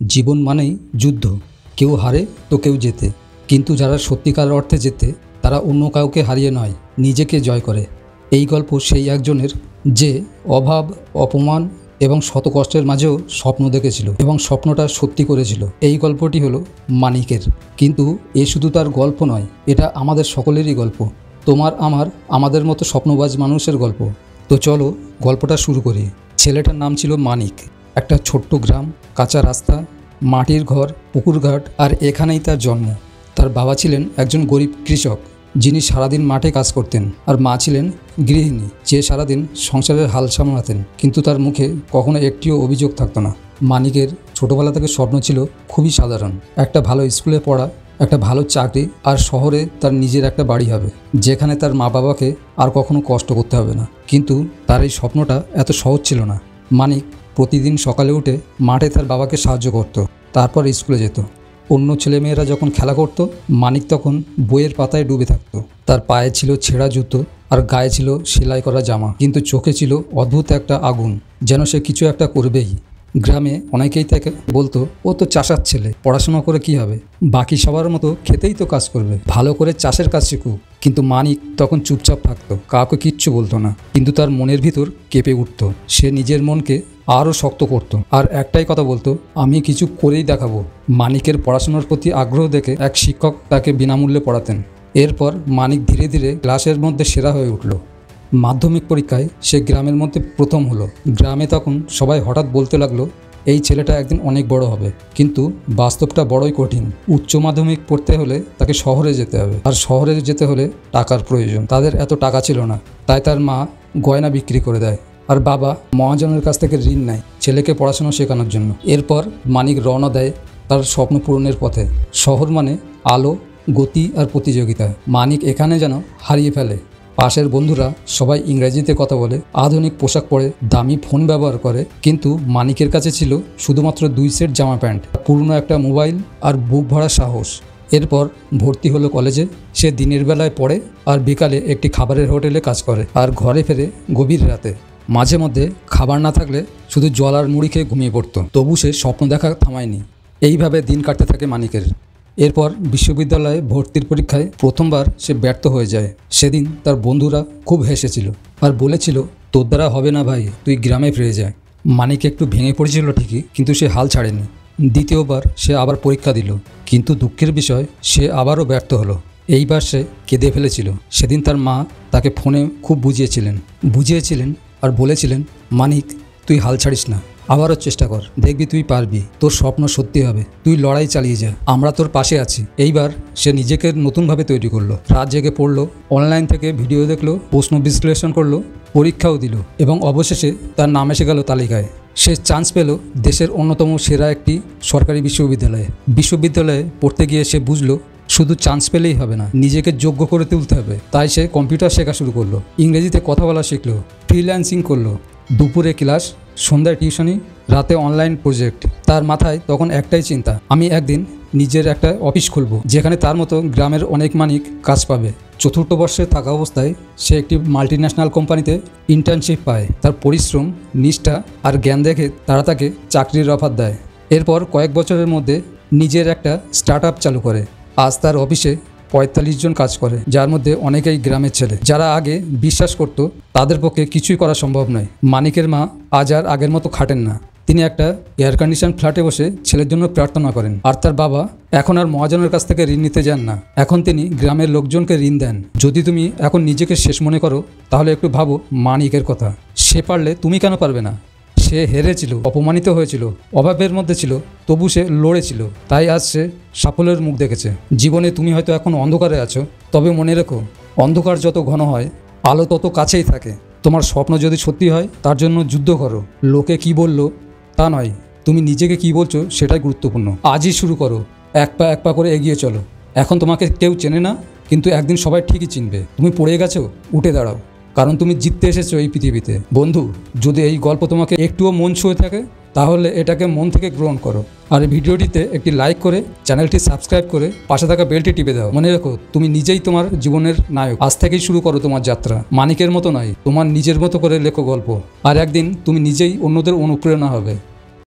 জীবন মানেই যুদ্ধ। কেউ হারে তো কেউ জেতে, কিন্তু যারা সত্যিকার অর্থে জেতে তারা অন্য কাউকে হারিয়ে নয়, নিজেকে জয় করে। এই গল্প সেই একজনের যে অভাব, অপমান এবং শত কষ্টের মাঝেও স্বপ্ন দেখেছিল এবং স্বপ্নটা সত্যি করেছিল। এই গল্পটি হলো মানিকের। কিন্তু এ শুধু তার গল্প নয়, এটা আমাদের সকলেরই গল্প। তোমার আমার, আমাদের মতো স্বপ্নবাজ মানুষের গল্প। তো চলো গল্পটা শুরু করি। ছেলেটার নাম ছিল মানিক। একটা ছোট্ট গ্রাম, কাঁচা রাস্তা, মাটির ঘর, পুকুরঘাট, আর এখানেই তার জন্ম। তার বাবা ছিলেন একজন গরিব কৃষক, যিনি সারাদিন মাঠে কাজ করতেন, আর মা ছিলেন গৃহিণী, যে সারাদিন সংসারের হাল সামলাতেন। কিন্তু তার মুখে কখনো একটিও অভিযোগ থাকতো না। মানিকের ছোটবেলা থেকে স্বপ্ন ছিল খুবই সাধারণ: একটা ভালো স্কুলে পড়া, একটা ভালো চাকরি, আর শহরে তার নিজের একটা বাড়ি হবে, যেখানে তার মা বাবাকে আর কখনো কষ্ট করতে হবে না। কিন্তু তার এই স্বপ্নটা এত সহজ ছিল না। মানিক প্রতিদিন সকালে উঠে মাঠে তার বাবাকে সাহায্য করত, তারপর স্কুলে যেত। অন্য ছেলেমেয়েরা যখন খেলা করত, মানিক তখন বইয়ের পাতায় ডুবে থাকত। তার পায়ে ছিল ছেঁড়া জুতো আর গায়ে ছিল সেলাই করা জামা, কিন্তু চোখে ছিল অদ্ভুত একটা আগুন, যেন সে কিছু একটা করবেই। গ্রামে অনেকেই তাকে বলতো, ও তো চাষার ছেলে, পড়াশোনা করে কি হবে, বাকি সবার মতো খেতেই তো কাজ করবে, ভালো করে চাষের কাজ শিখুক। কিন্তু মানিক তখন চুপচাপ থাকতো, কাউকে কিচ্ছু বলতো না। কিন্তু তার মনের ভিতর কেঁপে উঠত। সে নিজের মনকে আরও শক্ত করত, আর একটাই কথা বলতো, আমি কিছু করেই দেখাবো। মানিকের পড়াশোনার প্রতি আগ্রহ দেখে এক শিক্ষক তাকে বিনামূল্যে পড়াতেন। এরপর মানিক ধীরে ধীরে ক্লাসের মধ্যে সেরা হয়ে উঠল। মাধ্যমিক পরীক্ষায় সে গ্রামের মধ্যে প্রথম হলো। গ্রামে তখন সবাই হঠাৎ বলতে লাগলো, এই ছেলেটা একদিন অনেক বড় হবে। কিন্তু বাস্তবটা বড়ই কঠিন। উচ্চ মাধ্যমিক পড়তে হলে তাকে শহরে যেতে হবে, আর শহরে যেতে হলে টাকার প্রয়োজন। তাদের এত টাকা ছিল না, তাই তার মা গয়না বিক্রি করে দেয়, আর বাবা মহাজনের কাছ থেকে ঋণ নেয় ছেলেকে পড়াশোনা শেখানোর জন্য। এরপর মানিক রওনা দেয় তার স্বপ্ন পূরণের পথে। শহর মানে আলো, গতি আর প্রতিযোগিতা। মানিক এখানে যেন হারিয়ে ফেলে। পাশের বন্ধুরা সবাই ইংরেজিতে কথা বলে, আধুনিক পোশাক পরে, দামি ফোন ব্যবহার করে, কিন্তু মানিকের কাছে ছিল শুধুমাত্র 2 সেট জামা প্যান্ট, পুরনো একটা মোবাইল আর বুক ভরা সাহস। এরপর ভর্তি হলো কলেজে। সে দিনের বেলায় পড়ে আর বিকালে একটি খাবারের হোটেলে কাজ করে, আর ঘরে ফেরে গভীর রাতে। মাঝে মধ্যে খাবার না থাকলে শুধু জল আর মুড়ি খেয়ে ঘুমিয়ে পড়তো। তবু সে স্বপ্ন দেখা থামায়নি। এইভাবে দিন কাটতে থাকে মানিকের। এরপর বিশ্ববিদ্যালয়ে ভর্তির পরীক্ষায় প্রথমবার সে ব্যর্থ হয়ে যায়। সেদিন তার বন্ধুরা খুব হেসেছিল আর বলেছিল, তোর দ্বারা হবে না ভাই, তুই গ্রামে ফিরে যায়। মানিক একটু ভেঙে পড়েছিল ঠিকই, কিন্তু সে হাল ছাড়েনি। দ্বিতীয়বার সে আবার পরীক্ষা দিল, কিন্তু দুঃখের বিষয়, সে আবারও ব্যর্থ হলো। এইবার সে কেঁদে ফেলেছিল। সেদিন তার মা তাকে ফোনে খুব বুঝিয়েছিলেন আর বলেছিলেন, মানিক, তুই হাল ছাড়িস না, আবারও চেষ্টা কর, দেখবি তুই পারবি, তোর স্বপ্ন সত্যি হবে, তুই লড়াই চালিয়ে যা, আমরা তোর পাশে আছি। এইবার সে নিজেকে নতুনভাবে তৈরি করলো। রাত জেগে পড়লো, অনলাইন থেকে ভিডিও দেখলো, প্রশ্ন বিশ্লেষণ করলো, পরীক্ষাও দিল, এবং অবশেষে তার নাম এসে গেল তালিকায়। সে চান্স পেল দেশের অন্যতম সেরা একটি সরকারি বিশ্ববিদ্যালয়ে পড়তে গিয়ে সে বুঝলো, শুধু চান্স পেলেই হবে না, নিজেকে যোগ্য করে তুলতে হবে। তাই সে কম্পিউটার শেখা শুরু করলো, ইংরেজিতে কথা বলা শিখলো, ফ্রিল্যান্সিং করলো। দুপুরে ক্লাস, সন্ধ্যায় টিউশনি, রাতে অনলাইন প্রজেক্ট। তার মাথায় তখন একটাই চিন্তা, আমি একদিন নিজের একটা অফিস খুলব, যেখানে তার মতো গ্রামের অনেক মানিক কাজ পাবে। চতুর্থ বর্ষে থাকা অবস্থায় সে একটি মাল্টিন্যাশনাল কোম্পানিতে ইন্টার্নশিপ পায়। তার পরিশ্রম, নিষ্ঠা আর জ্ঞান দেখে তারা তাকে চাকরির অফার দেয়। এরপর কয়েক বছরের মধ্যে নিজের একটা স্টার্ট চালু করে। আজ তার অফিসে 45 জন কাজ করে, যার মধ্যে অনেকেই গ্রামের ছেলে, যারা আগে বিশ্বাস করত তাদের পক্ষে কিছুই করা সম্ভব নয়। মানিকের মা আজ আর আগের মতো খাটেন না। তিনি একটা এয়ার কন্ডিশন ফ্ল্যাটে বসে ছেলের জন্য প্রার্থনা করেন। আর তার বাবা এখন আর মহাজনের কাছ থেকে ঋণ নিতে যান না, এখন তিনি গ্রামের লোকজনকে ঋণ দেন। যদি তুমি এখন নিজেকে শেষ মনে করো, তাহলে একটু ভাবো মানিকের কথা। সে পারলে তুমি কেন পারবে না? সে হেরেছিল, অপমানিত হয়েছিল, অভাবের মধ্যে ছিল, তবু সে লড়েছিল। তাই আজ সে সাফল্যের মুখ দেখেছে। জীবনে তুমি হয়তো এখন অন্ধকারে আছো, তবে মনে রেখো, অন্ধকার যত ঘন হয়, আলো তত কাছেই থাকে। তোমার স্বপ্ন যদি সত্যি হয়, তার জন্য যুদ্ধ করো। লোকে কি বললো তা নয়, তুমি নিজেকে কি বলছো সেটাই গুরুত্বপূর্ণ। আজই শুরু করো, এক পা করে এগিয়ে চলো। এখন তোমাকে কেউ চেনে না, কিন্তু একদিন সবাই ঠিকই চিনবে। তুমি পড়ে গেছো, উঠে দাঁড়াও, কারণ তুমি জিততে এসেছো এই পৃথিবীতে। বন্ধু, যদি এই গল্প তোমাকে একটুও মন ছুঁয়ে থাকে, তাহলে এটাকে মন থেকে গ্রহণ করো। আর এই ভিডিওটিতে একটি লাইক করে চ্যানেলটি সাবস্ক্রাইব করে পাশে থাকা বেলটি টিপে দাও। মনে রেখো, তুমি নিজেই তোমার জীবনের নায়ক। আজ থেকেই শুরু করো তোমার যাত্রা। মানিকের মতো নয়, তোমার নিজের মতো করে লেখো গল্প, আর একদিন তুমি নিজেই অন্যদের অনুপ্রেরণা হবে।